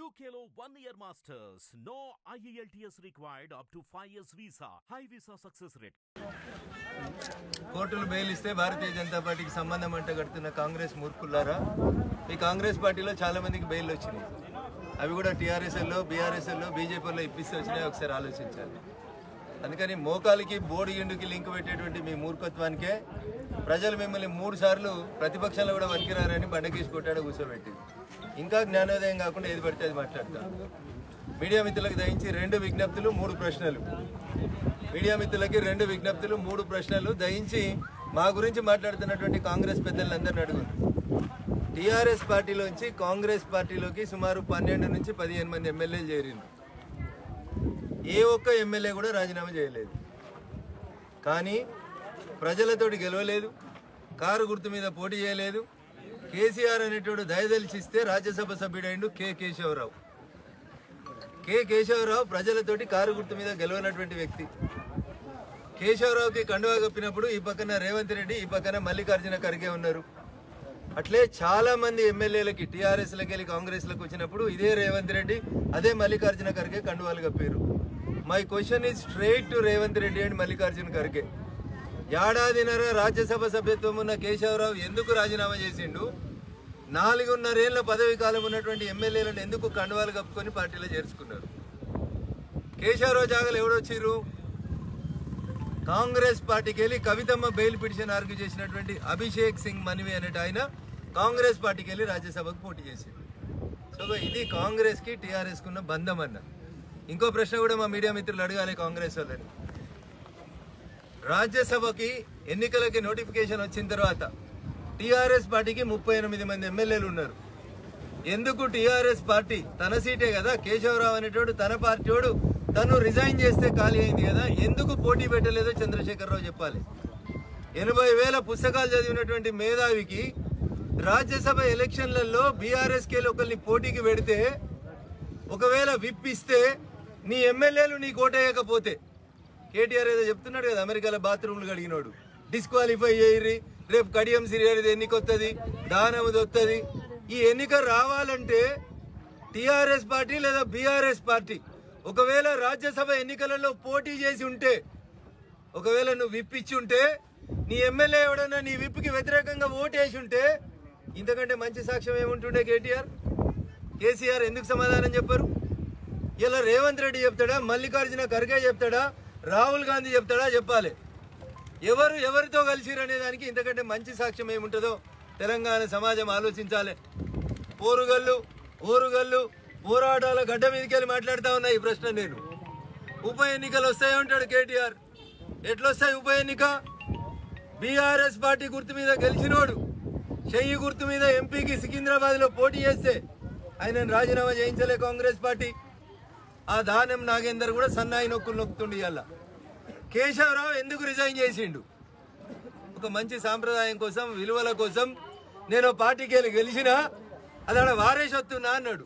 UKLO 1 year masters. No IELTS required up to 5 years visa. High visa success rate. కోర్టులు bail ఇస్తే భారతీయ జనతా పార్టీకి సంబంధం అంటే కడుతున్న కాంగ్రెస్ మూర్ఖులారా, ఈ కాంగ్రెస్ పార్టీలో చాలా మందికి బెయిల్ వచ్చినాయి. అవి కూడా టీఆర్ఎస్ఎల్లో, బీఆర్ఎస్ఎల్లో, బీజేపీలో ఇప్పిస్తే వచ్చినాయి. ఒకసారి ఆలోచించాలి. అందుకని మోకాలికి బోడి ఎండుకి లింక్ పెట్టేటువంటి మీ మూర్ఖత్వానికే ప్రజలు మిమ్మల్ని 3 సార్లు ప్రతిపక్షంలో కూడా వనికిరారని బండకేసి కొట్టాడు, కూర్చోబెట్టింది. ఇంకా జ్ఞానోదయం కాకుండా ఏది పడితే అది మాట్లాడతాను. మీడియా మిత్రులకు దయించి 2 విజ్ఞప్తులు 3 ప్రశ్నలు. మీడియా మిత్రులకి 2 విజ్ఞప్తులు 3 ప్రశ్నలు దయించి మా గురించి మాట్లాడుతున్నటువంటి కాంగ్రెస్ పెద్దలందరినీ అడుగును. టీఆర్ఎస్ పార్టీలోంచి కాంగ్రెస్ పార్టీలోకి సుమారు 12 నుంచి 15 మంది ఎమ్మెల్యేలు చేరిండ్రు. ఏ ఒక్క ఎమ్మెల్యే కూడా రాజీనామా చేయలేదు. కానీ ప్రజలతోటి గెలవలేదు, కారు గుర్తు మీద పోటీ చేయలేదు. కేసీఆర్ అనేటోడు దయదలిచిస్తే రాజ్యసభ సభ్యుడైండు కె కేశవరావు. కె కేశవరావు ప్రజలతోటి కారు గుర్తు మీద గెలవనటువంటి వ్యక్తి. కేశవరావుకి కండువా కప్పినప్పుడు ఈ పక్కన రేవంత్ రెడ్డి, ఈ పక్కన మల్లికార్జున ఖర్గే ఉన్నారు. అట్లే చాలా మంది ఎమ్మెల్యేలకి టీఆర్ఎస్లకి వెళ్ళి కాంగ్రెస్లకు వచ్చినప్పుడు ఇదే రేవంత్ రెడ్డి, అదే మల్లికార్జున ఖర్గే కండువాలు కప్పారు. My question is straight to Revanth Reddy and Mallikarjuna Kharge. ఏడాదిన్నర రాజ్యసభ సభ్యత్వం ఉన్న కేశవరావు ఎందుకు రాజీనామా చేసిండు? 4.5 ఏళ్ల పదవి కాలం ఉన్నటువంటి ఎమ్మెల్యేలను ఎందుకు కండువాలు కప్పుకొని పార్టీలో చేర్చుకున్నారు? కేశవరావు జాగాలు ఎవడొచ్చిర్రు? కాంగ్రెస్ పార్టీకి వెళ్ళి కవితమ్మ బెయిల్ పిటిషన్ ఆర్గ్యూ చేసినటువంటి అభిషేక్ సింగ్ మన్వి అనేట ఆయన కాంగ్రెస్ పార్టీకి వెళ్ళి రాజ్యసభకు పోటీ చేసింది. సో ఇది కాంగ్రెస్ కి టీఆర్ఎస్ కున్న బంధం అన్న. ఇంకో ప్రశ్న కూడా మా మీడియా మిత్రులు అడగాలి కాంగ్రెస్ వాళ్ళని. రాజ్యసభకి ఎన్నికలకి నోటిఫికేషన్ వచ్చిన తర్వాత టీఆర్ఎస్ పార్టీకి 38 మంది ఎమ్మెల్యేలు ఉన్నారు. ఎందుకు టీఆర్ఎస్ పార్టీ తన సీటే కదా, కేశవరావు అనేటోడు తన పార్టీోడు తను రిజైన్ చేస్తే ఖాళీ అయింది కదా, ఎందుకు పోటీ పెట్టలేదో చంద్రశేఖరరావు చెప్పాలి. 80,000 పుస్తకాలు చదివినటువంటి మేధావికి రాజ్యసభ ఎలక్షన్లలో బీఆర్ఎస్కేలో ఒకరిని పోటీకి పెడితే, ఒకవేళ విప్ ఇస్తే నీ ఎమ్మెల్యేలు నీ కోటేయకపోతే, కేటీఆర్ ఏదో చెప్తున్నాడు కదా, అమెరికాలో బాత్రూమ్లు కడిగినోడు డిస్క్వాలిఫై చేయరి, రేపు కడియం సిరియర్ ఎన్నిక వస్తుంది, దానముది వస్తుంది. ఈ ఎన్నిక రావాలంటే టీఆర్ఎస్ పార్టీ లేదా బీఆర్ఎస్ పార్టీ ఒకవేళ రాజ్యసభ ఎన్నికలలో పోటీ చేసి ఉంటే, ఒకవేళ నువ్వు విప్ ఇచ్చి ఉంటే, నీ ఎమ్మెల్యే ఎవడన్నా నీ విప్కి వ్యతిరేకంగా ఓటేసి ఉంటే, ఇంతకంటే మంచి సాక్ష్యం ఏముంటుండే? కేసీఆర్ ఎందుకు సమాధానం చెప్పారు? ఇలా రేవంత్ రెడ్డి చెప్తాడా, మల్లికార్జున ఖర్గే చెప్తాడా, రాహుల్ గాంధీ చెప్తాడా? చెప్పాలి. ఎవరితో కలిసిరనే దానికి ఇంతకంటే మంచి సాక్ష్యం ఏముంటుందో తెలంగాణ సమాజం ఆలోచించాలి. ఓరుగల్లు పోరాటాల గడ్డ మీదకి వెళ్ళి మాట్లాడుతూ ఉన్నా ఈ ప్రశ్న నేను. ఉప ఎన్నికలు వస్తాయంటాడు కేటీఆర్. ఎట్లొస్తాయి ఉప ఎన్నిక? బీఆర్ఎస్ పార్టీ గుర్తు మీద గెలిచినోడు చెయ్యి గుర్తు మీద ఎంపీకి సికింద్రాబాద్ లో పోటీ చేస్తే ఆయన రాజీనామా చేయించలే కాంగ్రెస్ పార్టీ. ఆ దానం నాగేందర్ కూడా సన్నాయి నొక్కులు నొక్కుతుండే. ఇవాళ కేశవరావు ఎందుకు రిజైన్ చేసిండు? ఒక మంచి సాంప్రదాయం కోసం, విలువల కోసం నేను పార్టీకి వెళ్ళి గెలిచినా అది ఆడ వారేసి వస్తున్నా అన్నాడు.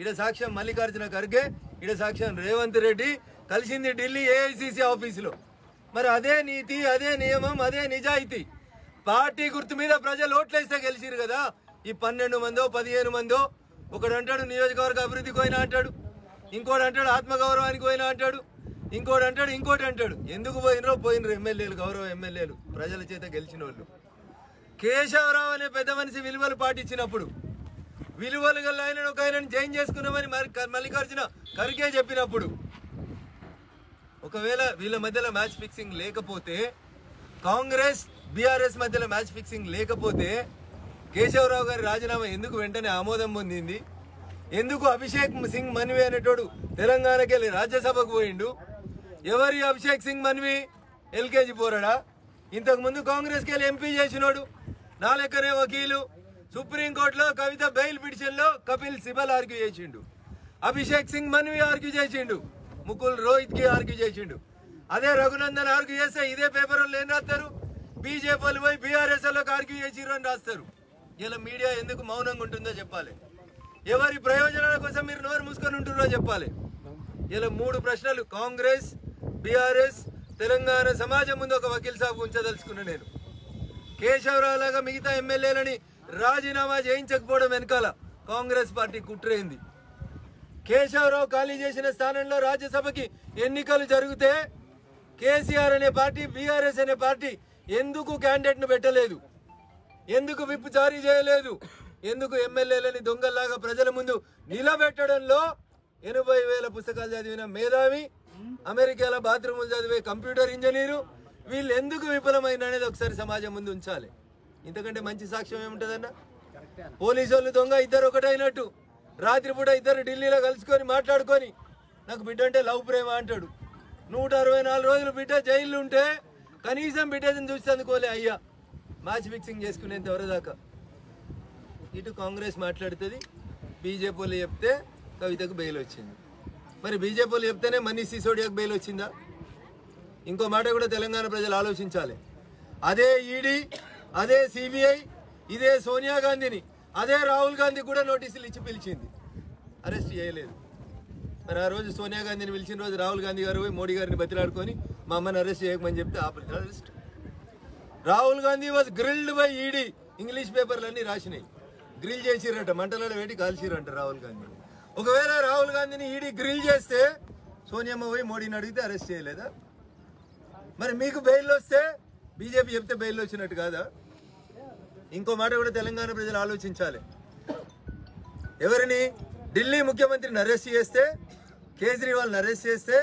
ఈడ సాక్ష్యం మల్లికార్జున ఖర్గే, ఈడ సాక్ష్యం రేవంత్ రెడ్డి, కలిసింది ఢిల్లీ ఏఐసిసి ఆఫీసులో. మరి అదే నీతి, అదే నియమం, అదే నిజాయితీ. పార్టీ గుర్తు మీద ప్రజలు ఓట్లేస్తే గెలిచిరు కదా. ఈ 12 మందో 15 మందో, ఒకడు అంటాడు నియోజకవర్గ అభివృద్ధికి పోయినా అంటాడు, ఇంకోటి అంటాడు ఆత్మగౌరవానికి పోయినా అంటాడు, ఇంకోటి అంటాడు. ఎందుకు పోయినరు ఎమ్మెల్యేలు, గౌరవ ఎమ్మెల్యేలు, ప్రజల చేత గెలిచిన వాళ్ళు. కేశవరావు అనే పెద్ద మనిషి విలువలు పాటించినప్పుడు, విలువలు గల ఆయనను ఒక ఆయనను జాయిన్ చేసుకున్నామని మల్లికార్జున ఖర్గే చెప్పినప్పుడు, ఒకవేళ వీళ్ళ మధ్యలో మ్యాచ్ ఫిక్సింగ్ లేకపోతే, కాంగ్రెస్ బీఆర్ఎస్ మధ్యలో మ్యాచ్ ఫిక్సింగ్ లేకపోతే, కేశవరావు గారి రాజీనామా ఎందుకు వెంటనే ఆమోదం పొందింది? ఎందుకు అభిషేక్ సింగ్ మన్వి అనేటోడు తెలంగాణకి వెళ్ళి రాజ్యసభకు పోయిండు? ఎవరి అభిషేక్ సింగ్ మన్వి? ఎల్కేజీ పోరాడా? ఇంతకు ముందు కాంగ్రెస్కి వెళ్ళి ఎంపీ చేసినోడు, నా లెక్కనే వకీలు. సుప్రీంకోర్టులో కవిత బెయిల్ పిటిషన్ లో కపిల్ సిబల్ ఆర్గ్యూ చేసిండు, అభిషేక్ సింగ్ మన్వి ఆర్గ్యూ చేసిండు, ముకుల్ రోహిత్ కి ఆర్గ్యూ చేసిండు. అదే రఘునందన్ ఆర్గ్యూ చేస్తే ఇదే పేపర్ వాళ్ళు ఏం రాస్తారు? బీజేపీ పోయి బీఆర్ఎస్ లోకి ఆర్గ్యూ చేసిరు అని రాస్తారు. ఇలా మీడియా ఎందుకు మౌనంగా ఉంటుందో చెప్పాలి. ఎవరి ప్రయోజనాల కోసం మీరు నోరు మూసుకొని ఉంటున్నారో చెప్పాలి. ఇలా 3 ప్రశ్నలు కాంగ్రెస్, బీఆర్ఎస్, తెలంగాణ సమాజం ముందు ఒక వకీల్ సాబ్ ఉంచదలుచుకున్నా నేను. కేశవరావు లాగా మిగతా ఎమ్మెల్యేలని రాజీనామా చేయించకపోవడం వెనకాల కాంగ్రెస్ పార్టీ కుట్రైంది. కేశవరావు ఖాళీ చేసిన స్థానంలో రాజ్యసభకి ఎన్నికలు జరిగితే కేసీఆర్ అనే పార్టీ, బీఆర్ఎస్ అనే పార్టీ ఎందుకు క్యాండిడేట్ ను పెట్టలేదు? ఎందుకు విప్ జారీ చేయలేదు? ఎందుకు ఎమ్మెల్యేలని దొంగల్లాగా ప్రజల ముందు నిలబెట్టడంలో 80,000 పుస్తకాలు చదివిన మేధావి, అమెరికాలో బాత్రూములు చదివే కంప్యూటర్ ఇంజనీరు, వీళ్ళు ఎందుకు విఫలమైన అనేది ఒకసారి సమాజం ముందు ఉంచాలి. ఇంతకంటే మంచి సాక్ష్యం ఏముంటుందన్న? పోలీసు వాళ్ళు దొంగ ఇద్దరు ఒకటైనట్టు రాత్రిపూట ఇద్దరు ఢిల్లీలో కలుసుకొని మాట్లాడుకొని నాకు బిడ్డ అంటే లవ్ ప్రేమ అంటాడు. 164 రోజులు బిడ్డ జైల్లో ఉంటే కనీసం బిడ్డని చూసి అందుకోలే అయ్యా, మ్యాచ్ ఫిక్సింగ్ చేసుకునేంత వరదాకా. ఇటు కాంగ్రెస్ మాట్లాడుతుంది, బీజేపీ వాళ్ళు చెప్తే కవితకు బెయిల్ వచ్చింది. మరి బీజేపీ వాళ్ళు చెప్తేనే మనీష్ సిసోడియాకు బెయిల్ వచ్చిందా? ఇంకో మాట కూడా తెలంగాణ ప్రజలు ఆలోచించాలి. అదే ఈడీ, అదే సిబిఐ, ఇదే సోనియా గాంధీని, అదే రాహుల్ గాంధీ కూడా నోటీసులు ఇచ్చి పిలిచింది, అరెస్ట్ చేయలేదు. మరి ఆ రోజు సోనియా గాంధీని పిలిచిన రోజు రాహుల్ గాంధీ గారు పోయి మోడీ గారిని బతిలాడుకొని మా అమ్మని అరెస్ట్ చేయకమని చెప్తే ఆపలేదు arrest. Rahul Gandhi was grilled by ED. English పేపర్లన్నీ రాసినాయి. గ్రిల్ చేసిరంట, మంటలలో పెట్టి కాల్చిరంట రాహుల్ గాంధీ. ఒకవేళ రాహుల్ గాంధీని ఈడీ గ్రిల్ చేస్తే సోనియమ్మ పోయి మోడీని అడిగితే అరెస్ట్ చేయలేదా? మరి మీకు బెయిల్ వస్తే బీజేపీ చెప్తే బెయిల్ వచ్చినట్టు కాదా? ఇంకో మాట కూడా తెలంగాణ ప్రజలు ఆలోచించాలి. ఎవరిని? ఢిల్లీ ముఖ్యమంత్రిని అరెస్ట్ చేస్తే, కేజ్రీవాల్ని అరెస్ట్ చేస్తే,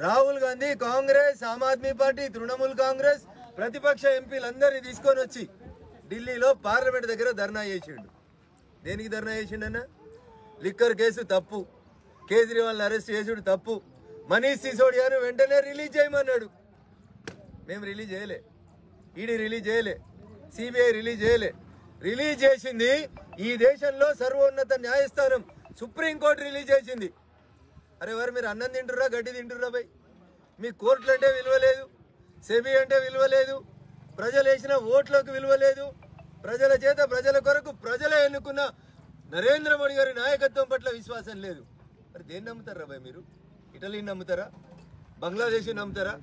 రాహుల్ గాంధీ కాంగ్రెస్, ఆమ్ ఆద్మీ పార్టీ, తృణమూల్ కాంగ్రెస్ ప్రతిపక్ష ఎంపీలందరినీ తీసుకొని వచ్చి ఢిల్లీలో పార్లమెంట్ దగ్గర ధర్నా చేసిండు. దేనికి ధర్నా చేసిండన్న? లిక్కర్ కేసు తప్పు, కేజ్రీవాల్ని అరెస్ట్ చేసుడు తప్పు, మనీష్ సిసోడియాను వెంటనే రిలీజ్ చేయమన్నాడు. మేము రిలీజ్ చేయలే, ఈడీ రిలీజ్ చేయలే, సిబిఐ రిలీజ్ చేయలే. రిలీజ్ చేసింది ఈ దేశంలో సర్వోన్నత న్యాయస్థానం సుప్రీంకోర్టు రిలీజ్ చేసింది. అరే వారు మీరు అన్నం తింటుర్రా, గడ్డి తింటుర్రా భయ్? మీ కోర్టులు అంటే విలువ లేదు, సెబీ అంటే విలువ లేదు, ప్రజలు వేసిన ఓట్లకు విలువ లేదు, ప్రజల చేత ప్రజల కొరకు ప్రజలే ఎన్నుకున్న నరేంద్ర మోడీ గారి నాయకత్వం పట్ల విశ్వాసం లేదు. మరి దేన్ని నమ్ముతారా భయ్ మీరు? ఇటలీని నమ్ముతారా? బంగ్లాదేశ్ నమ్ముతారా?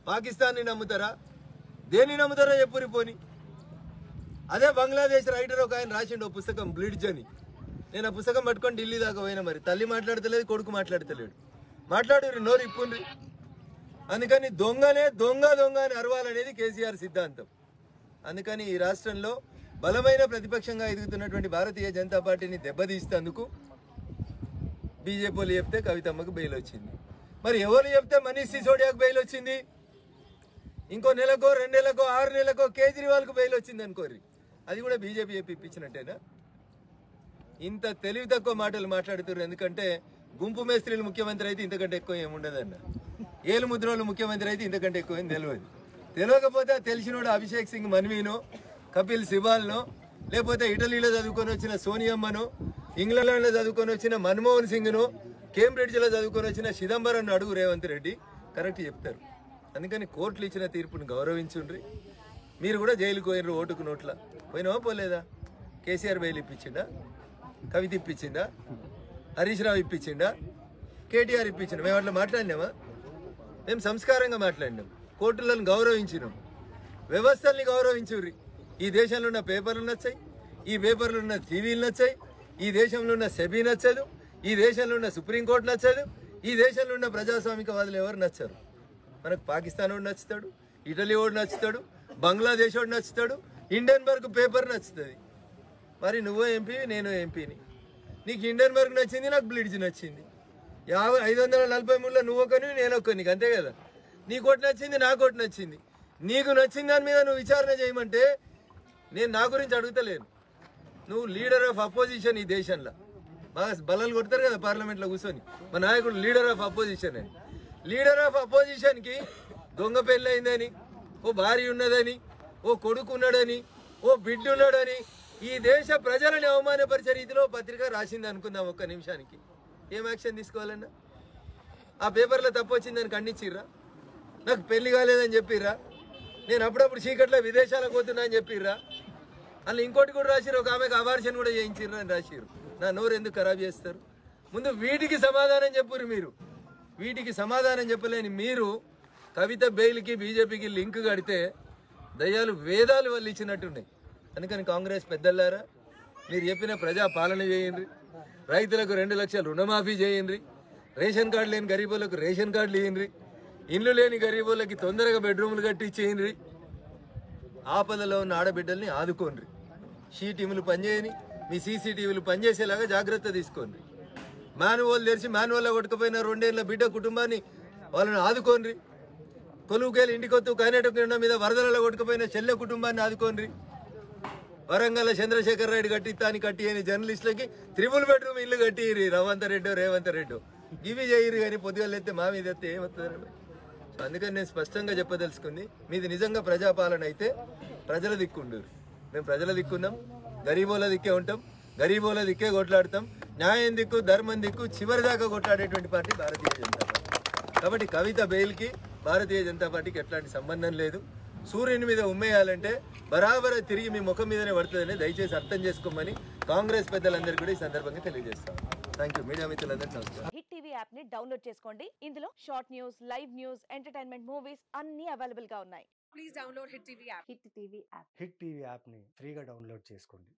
పాకిస్తాన్ని నమ్ముతారా? దేన్ని నమ్ముతారో చెప్పురి పోని. అదే బంగ్లాదేశ్ రైటర్ ఒక ఆయన రాసిండు ఓ పుస్తకం, బ్లిడ్జ్ అని. నేను ఆ పుస్తకం పట్టుకొని ఢిల్లీ దాకా పోయినా. మరి తల్లి మాట్లాడతలేదు, కొడుకు మాట్లాడతలేడు. మాట్లాడు నోరు ఇప్పుండ్రి. అందుకని దొంగనే దొంగ దొంగ అని అరవాలనేది కేసీఆర్ సిద్ధాంతం. అందుకని ఈ రాష్ట్రంలో బలమైన ప్రతిపక్షంగా ఎదుగుతున్నటువంటి భారతీయ జనతా పార్టీని దెబ్బతీస్తేందుకు బీజేపీ వాళ్ళు చెప్తే కవితమ్మకు బెయిల్ వచ్చింది. మరి ఎవరు చెప్తే మనీష్ సిసోడియాకు బెయిల్ వచ్చింది? ఇంకో నెలకో, 2 నెలకో, 6 నెలకో కేజ్రీవాల్కు బెయిల్ వచ్చింది అనుకోర్రి, అది కూడా బీజేపీ చెప్పి ఇప్పించినట్టేనా? ఇంత తెలివి తక్కువ మాటలు మాట్లాడుతున్నారు. ఎందుకంటే గుంపు మేస్త్రీలు ముఖ్యమంత్రి అయితే ఇంతకంటే ఎక్కువ ఏముండదన్న, ఏలు ముద్రోళ్ళు ముఖ్యమంత్రి అయితే ఇంతకంటే ఎక్కువ ఏం తెలియదు. తెలియకపోతే తెలిసినోడు అభిషేక్ సింగ్ మన్వీనో, కపిల్ సిబాల్నో, లేకపోతే ఇటలీలో చదువుకొని వచ్చిన సోనియమ్మనో, ఇంగ్లాండ్లో చదువుకొని వచ్చిన మన్మోహన్ సింగ్నో, కేంబ్రిడ్జ్లో చదువుకొని వచ్చిన చిదంబరం అడుగు రేవంత్ రెడ్డి కరెక్ట్ చెప్తారు. అందుకని కోర్టులు ఇచ్చిన తీర్పును గౌరవించుండ్రి. మీరు కూడా జైలుకు పోయినరు ఓటుకు నోట్ల. పోయినావా పోలేదా? కేసీఆర్ బెయిల్ ఇప్పించిండా? కవిత ఇప్పించిందా? హరీష్ రావు ఇప్పించిండా? కేటీఆర్ ఇప్పించిండా? మేము అట్లా మాట్లాడినామా? మేము సంస్కారంగా మాట్లాడినాం, కోర్టులను గౌరవించినాం, వ్యవస్థల్ని గౌరవించుర్రి. ఈ దేశంలో ఉన్న పేపర్లు నచ్చాయి, ఈ పేపర్లు ఉన్న టీవీలు నచ్చాయి, ఈ దేశంలో ఉన్న సెబీ నచ్చదు, ఈ దేశంలో ఉన్న సుప్రీంకోర్టు నచ్చదు, ఈ దేశంలో ఉన్న ప్రజాస్వామికవాదులు ఎవరు నచ్చరు. మనకు పాకిస్తాన్ వాడు నచ్చుతాడు, ఇటలీ వాడు నచ్చుతాడు, బంగ్లాదేశ్ వాడు నచ్చుతాడు, హిండెన్బర్గ్ పేపర్ నచ్చుతుంది. మరి నువ్వో ఎంపీ, నేను ఎంపీని. నీకు హిండెన్బర్గ్ నచ్చింది, నాకు బ్లిడ్జ్ నచ్చింది. 543లో నువ్వు ఒకని, నేను ఒకని, అంతే కదా. నీకోటి నచ్చింది, నాకోటి నచ్చింది. నీకు నచ్చిన దాని మీద నువ్వు విచారణ చేయమంటే నేను నా గురించి అడుగుతలేను. నువ్వు లీడర్ ఆఫ్ అపోజిషన్ ఈ దేశంలో. బాగా బలాలు కొడతారు కదా పార్లమెంట్లో కూర్చొని, మా నాయకుడు లీడర్ ఆఫ్ అపోజిషన్ అని. లీడర్ ఆఫ్ అపోజిషన్కి దొంగ పెళ్ళయిందని, ఓ భార్య ఉన్నదని, ఓ కొడుకు ఉన్నాడని, ఓ బిడ్డ ఉన్నాడని ఈ దేశ ప్రజలని అవమానపరిచే రీతిలో పత్రిక రాసింది అనుకుందాం. ఒక్క నిమిషానికి ఏం యాక్షన్ తీసుకోవాలన్నా? ఆ పేపర్లో తప్పు వచ్చిందని ఖండించిర్రా? నాకు పెళ్లి కాలేదని చెప్పిర్రా? నేను అప్పుడప్పుడు చీకట్లో విదేశాలకు పోతున్నా అని చెప్పిర్రా? అలా ఇంకోటి కూడా రాసిరు, ఒక ఆమెకు అబార్షన్ కూడా చేయించిర్రు అని రాసిరు. నా నోరు ఎందుకు ఖరాబ్ చేస్తారు? ముందు వీటికి సమాధానం చెప్పురు. మీరు వీటికి సమాధానం చెప్పలేని మీరు కవిత బెయిల్కి బీజేపీకి లింక్ కడితే దయ్యాలు వేదాలు వాళ్ళు ఇచ్చినట్టున్నాయి. అందుకని కాంగ్రెస్ పెద్దలారా, మీరు చెప్పిన ప్రజా పాలన చేయండి. రైతులకు 2 లక్షలు రుణమాఫీ చేయండి, రేషన్ కార్డు లేని గరీబులకు రేషన్ కార్డులు ఇయ్యండి, ఇండ్లు లేని గరీబులకి తొందరగా బెడ్రూమ్లు కట్టించేయండి, ఆపదలో ఉన్న ఆడబిడ్డల్ని ఆదుకోండి, టీములు పనిచేయని మీ సీసీటీవీలు పనిచేసేలాగా జాగ్రత్త తీసుకోండి, మాన్యువల్ తెరిచి మాన్యువల్లో కొట్టుకుపోయిన 2 ఏళ్ల బిడ్డ కుటుంబాన్ని వాళ్ళని ఆదుకోండి, కొలువుకేలు ఇంటికొత్తు కైనట మీద వరదలలో కొట్టుకుపోయిన చెల్లె కుటుంబాన్ని ఆదుకోండి, వరంగల్ చంద్రశేఖర్ రెడ్డి కట్టియని జర్నలిస్టులకి 3 బెడ్రూమ్ ఇల్లు కట్టియ్యి రేవంత్ రెడ్డి ఇవి చేయరు కానీ పొద్దుగా ఎత్తే మా మీద ఎత్తే ఏమవుతుందండి. సో అందుకని నేను స్పష్టంగా చెప్పదలుచుకుంది, మీది నిజంగా ప్రజాపాలన అయితే ప్రజల దిక్కుండు. మేము ప్రజల దిక్కున్నాం, గరీబోల దిక్కే ఉంటాం, గరీబోల దిక్కే కొట్లాడతాం, న్యాయం దిక్కు ధర్మం దిక్కు చివరి దాకా కొట్లాడేటువంటి పార్టీ భారతీయ జనతా పార్టీ. కాబట్టి కవిత బెయిల్కి భారతీయ జనతా పార్టీకి ఎట్లాంటి సంబంధం లేదు. సూర్యుని మీద ఉమ్మేయాలంటే బరాబర తిరిగి మీ ముఖం మీదనే పడుతుందని దయచేసి అర్థం చేసుకోమని కాంగ్రెస్ పెద్దలందరికీ కూడా ఈ సందర్భంగా తెలియజేస్తాం. Thank you. మీడియా మిత్రులందరికీ నమస్కారం. హిట్ టీవీ యాప్ ని డౌన్లోడ్ చేసుకోండి. ఇందులో short news, live news, entertainment movies అన్ని అవైలబుల్ గా ఉన్నాయి. Please download Hit TV app. Hit TV app hit TV యాప్ని ఫ్రీగా డౌన్లోడ్ చేసుకోండి.